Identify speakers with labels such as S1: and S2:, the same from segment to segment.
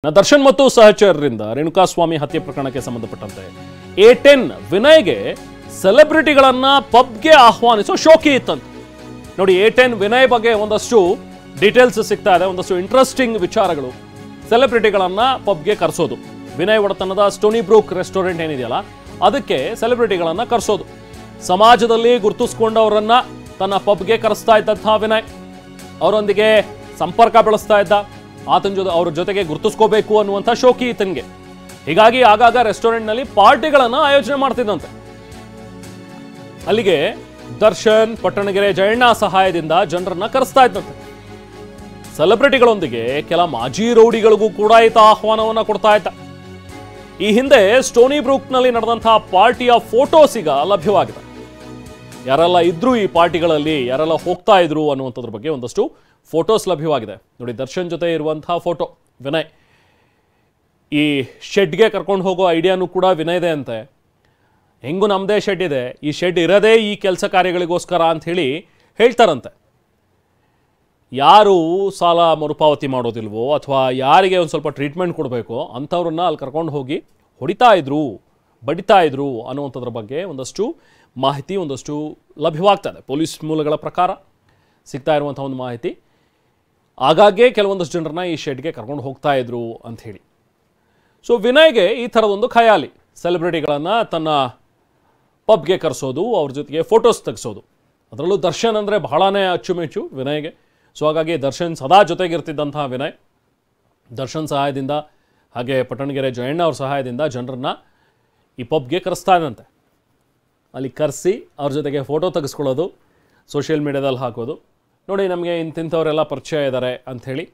S1: ದರ್ಶನ್ ಮತ್ತು ಸಹಚರರಿಂದ ರೇಣುಕಾಸ್ವಾಮಿ ಹತ್ಯೆ ಪ್ರಕರಣಕ್ಕೆ ಸಂಬಂಧಪಟ್ಟಂತೆ A10 ವಿನಯ್ಗೆ ಸೆಲೆಬ್ರಿಟಿಗಳನ್ನ ಪಬ್ಗೆ ಆಹ್ವಾನಿಸೋ ಶೋಕಿ ಇತ್ತಂತೆ. ನೋಡಿ, A10 ವಿನಯ್ ಬಗ್ಗೆ ಒಂದಷ್ಟು ಡೀಟೇಲ್ಸ್ ಸಿಗ್ತಾ ಇದೆ, ಒಂದಷ್ಟು ಇಂಟ್ರೆಸ್ಟಿಂಗ್ ವಿಚಾರಗಳು. ಸೆಲೆಬ್ರಿಟಿಗಳನ್ನ ಪಬ್ಗೆ ಕರೆಸೋದು, ವಿನಯ್ ಒಡೆತನದ ಸ್ಟೋನಿ ಬ್ರೂಕ್ ರೆಸ್ಟೋರೆಂಟ್ ಏನಿದೆಯಲ್ಲ ಅದಕ್ಕೆ ಸೆಲೆಬ್ರಿಟಿಗಳನ್ನ ಕರೆಸೋದು, ಸಮಾಜದಲ್ಲಿ ಗುರುತಿಸ್ಕೊಂಡವರನ್ನ ತನ್ನ ಪಬ್ಗೆ ಕರೆಸ್ತಾ ಇದ್ದಂತಹ ವಿನಯ್ ಅವರೊಂದಿಗೆ ಸಂಪರ್ಕ ಬೆಳೆಸ್ತಾ ಇದ್ದ. ಅವ್ರ ಜೊತೆಗೆ ಗುರುತಿಸ್ಕೋಬೇಕು ಅನ್ನುವಂಥ ಶೋಕಿ ಈತನಿಗೆ. ಹೀಗಾಗಿ ಆಗಾಗ ರೆಸ್ಟೋರೆಂಟ್ನಲ್ಲಿ ಪಾರ್ಟಿಗಳನ್ನ ಆಯೋಜನೆ ಮಾಡ್ತಿದ್ದಂತೆ. ಅಲ್ಲಿಗೆ ದರ್ಶನ್, ಪಟ್ಟಣಗೆರೆ ಜಯಣ್ಣ ಸಹಾಯದಿಂದ ಜನರನ್ನ ಕರೆಸ್ತಾ ಇದ್ದಂತೆ. ಸೆಲೆಬ್ರಿಟಿಗಳೊಂದಿಗೆ ಕೆಲ ಮಾಜಿ ರೌಡಿಗಳಿಗೂ ಕೂಡ ಈತ ಆಹ್ವಾನವನ್ನ ಕೊಡ್ತಾ ಇದ್ದ. ಈ ಹಿಂದೆ ಸ್ಟೋನಿ ಬ್ರೂಕ್ನಲ್ಲಿ ನಡೆದಂತಹ ಪಾರ್ಟಿಯ ಫೋಟೋಸ್ ಈಗ ಲಭ್ಯವಾಗಿದೆ. ಯಾರೆಲ್ಲ ಇದ್ರು ಈ ಪಾರ್ಟಿಗಳಲ್ಲಿ, ಯಾರೆಲ್ಲ ಹೋಗ್ತಾ ಇದ್ರು ಅನ್ನುವಂಥದ್ರ ಬಗ್ಗೆ ಒಂದಷ್ಟು ಫೋಟೋಸ್ ಲಭ್ಯವಾಗಿದೆ. ನೋಡಿ, ದರ್ಶನ್ ಜೊತೆ ಇರುವಂತಹ ಫೋಟೋ ವಿನಯ್. ಈ ಶೆಡ್ಗೆ ಕರ್ಕೊಂಡು ಹೋಗೋ ಐಡಿಯಾನು ಕೂಡ ವಿನಯ್ದೆ ಅಂತೆ. ಹೆಂಗೂ ನಮ್ಮದೇ ಶೆಡ್ ಇದೆ, ಈ ಶೆಡ್ ಇರೋದೇ ಈ ಕೆಲಸ ಕಾರ್ಯಗಳಿಗೋಸ್ಕರ ಅಂತ ಹೇಳ್ತಾರಂತೆ. ಯಾರು ಸಾಲ ಮರುಪಾವತಿ ಮಾಡೋದಿಲ್ವೋ ಅಥವಾ ಯಾರಿಗೆ ಒಂದು ಸ್ವಲ್ಪ ಟ್ರೀಟ್ಮೆಂಟ್ ಕೊಡಬೇಕೋ ಅಂಥವ್ರನ್ನ ಅಲ್ಲಿ ಕರ್ಕೊಂಡು ಹೋಗಿ ಹೊಡಿತಾ ಇದ್ರು, ಬಡಿತಾ ಇದ್ರು ಅನ್ನುವಂಥದ್ರ ಬಗ್ಗೆ ಒಂದಷ್ಟು ಮಾಹಿತಿ ಒಂದಷ್ಟು ಲಭ್ಯವಾಗ್ತದೆ. ಪೊಲೀಸ್ ಮೂಲಗಳ ಪ್ರಕಾರ ಸಿಗ್ತಾ ಇರುವಂಥ ಒಂದು ಮಾಹಿತಿ. ಆಗಾಗ್ಗೆ ಕೆಲವೊಂದಷ್ಟು ಜನರನ್ನ ಈ ಶೆಡ್ಗೆ ಕರ್ಕೊಂಡು ಹೋಗ್ತಾ ಇದ್ರು ಅಂತ ಹೇಳಿ. ಸೊ ವಿನಯ್ಗೆ ಈ ಥರದೊಂದು ಖಯಾಲಿ, ಸೆಲೆಬ್ರಿಟಿಗಳನ್ನು ತನ್ನ ಪಬ್ಗೆ ಕರೆಸೋದು, ಅವ್ರ ಜೊತೆಗೆ ಫೋಟೋಸ್ ತೆಗೆಸೋದು. ಅದರಲ್ಲೂ ದರ್ಶನ್ ಅಂದರೆ ಬಹಳನೇ ಅಚ್ಚುಮೆಚ್ಚು ವಿನಯ್ಗೆ. ಸೊ ಹಾಗಾಗಿ ದರ್ಶನ್ ಸದಾ ಜೊತೆಗಿರ್ತಿದ್ದಂತಹ ವಿನಯ್ ದರ್ಶನ್ ಸಹಾಯದಿಂದ ಹಾಗೆ ಪಟ್ಟಣಗೆರೆ ಜಯಣ್ಣ ಅವ್ರ ಸಹಾಯದಿಂದ ಜನರನ್ನ ಈ ಪಬ್ಗೆ ಕರೆಸ್ತಾ ಇದ್ದಂತೆ. ಅಲ್ಲಿ ಕರೆಸಿ ಅವ್ರ ಜೊತೆಗೆ ಫೋಟೋ ತೆಗೆಸ್ಕೊಳ್ಳೋದು, ಸೋಷಿಯಲ್ ಮೀಡಿಯಾದಲ್ಲಿ ಹಾಕೋದು. ನೋಡಿ, ನಮಗೆ ಇಂಥವರೆಲ್ಲ ಪರಿಚಯ ಇದ್ದಾರೆ ಅಂಥೇಳಿ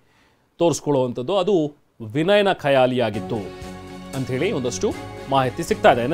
S1: ತೋರಿಸ್ಕೊಳ್ಳುವಂಥದ್ದು ಅದು ವಿನಯ್ನ ಖಯಾಲಿಯಾಗಿತ್ತು ಅಂಥೇಳಿ ಒಂದಷ್ಟು ಮಾಹಿತಿ ಸಿಗ್ತಾ ಇದೆ.